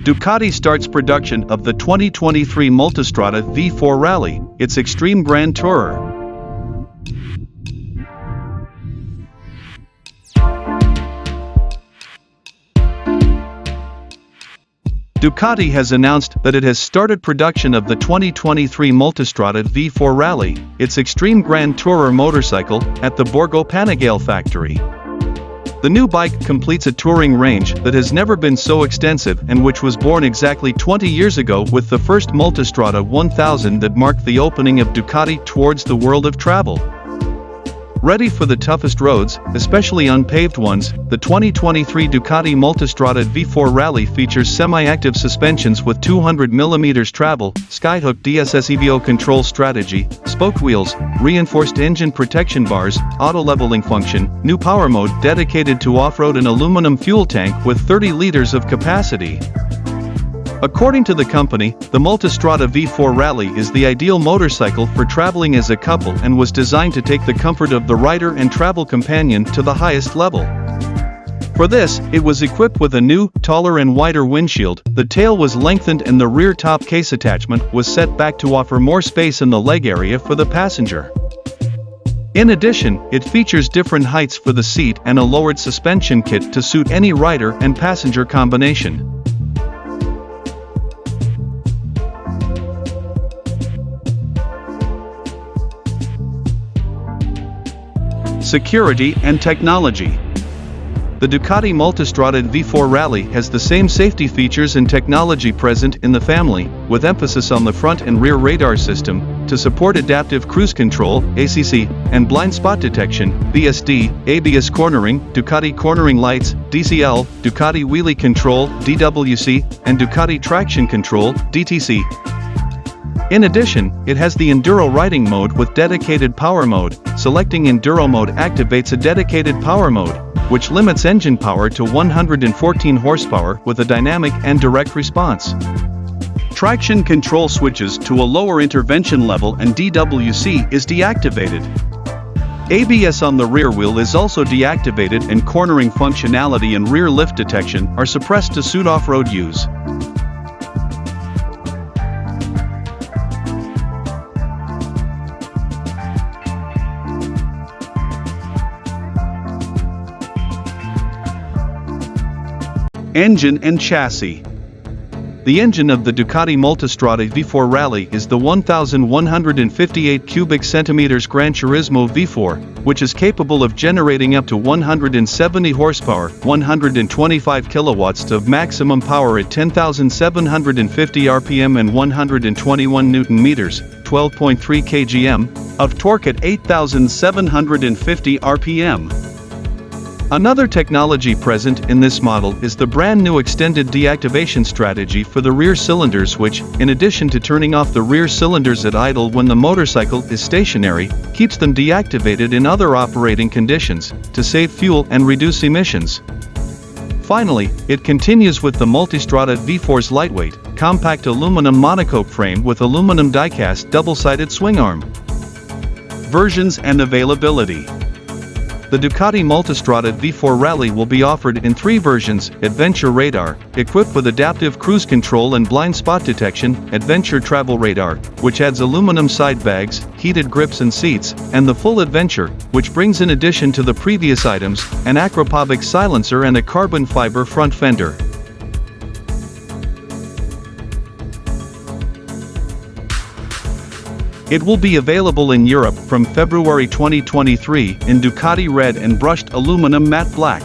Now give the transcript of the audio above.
Ducati starts production of the 2023 Multistrada V4 Rally, its extreme grand tourer. Ducati has announced that it has started production of the 2023 Multistrada V4 Rally, its extreme grand tourer motorcycle, at the Borgo Panigale factory. The new bike completes a touring range that has never been so extensive and which was born exactly 20 years ago with the first Multistrada 1000 that marked the opening of Ducati towards the world of travel. Ready for the toughest roads, especially unpaved ones, the 2023 Ducati Multistrada V4 Rally features semi-active suspensions with 200mm travel, Skyhook DSS EVO control strategy, spoke wheels, reinforced engine protection bars, auto-leveling function, new power mode dedicated to off-road, and aluminum fuel tank with 30 liters of capacity. According to the company, the Multistrada V4 Rally is the ideal motorcycle for traveling as a couple and was designed to take the comfort of the rider and travel companion to the highest level. For this, it was equipped with a new, taller and wider windshield, the tail was lengthened and the rear top case attachment was set back to offer more space in the leg area for the passenger. In addition, it features different heights for the seat and a lowered suspension kit to suit any rider and passenger combination. Security and technology. The Ducati Multistrada V4 Rally has the same safety features and technology present in the family, with emphasis on the front and rear radar system, to support adaptive cruise control, ACC, and blind spot detection, BSD, ABS cornering, Ducati cornering lights, DCL, Ducati wheelie control, DWC, and Ducati traction control, DTC. In addition, it has the Enduro riding mode with dedicated power mode. Selecting Enduro mode activates a dedicated power mode, which limits engine power to 114 horsepower with a dynamic and direct response. Traction control switches to a lower intervention level and DWC is deactivated. ABS on the rear wheel is also deactivated and cornering functionality and rear lift detection are suppressed to suit off-road use. Engine and chassis. The engine of the Ducati Multistrada V4 Rally is the 1,158 cubic centimeters Gran Turismo V4, which is capable of generating up to 170 horsepower, 125 kilowatts of maximum power at 10,750 RPM and 121 Newton meters, 12.3 kgm, of torque at 8,750 RPM. Another technology present in this model is the brand new extended deactivation strategy for the rear cylinders, which, in addition to turning off the rear cylinders at idle when the motorcycle is stationary, keeps them deactivated in other operating conditions, to save fuel and reduce emissions. Finally, it continues with the Multistrada V4's lightweight, compact aluminum monocoque frame with aluminum die-cast double-sided swing arm. Versions and availability. The Ducati Multistrada V4 Rally will be offered in 3 versions: Adventure Radar, equipped with adaptive cruise control and blind spot detection; Adventure Travel Radar, which adds aluminum side bags, heated grips and seats; and the Full Adventure, which brings, in addition to the previous items, an acropovic silencer and a carbon fiber front fender. It will be available in Europe from February 2023 in Ducati red and brushed aluminum matte black.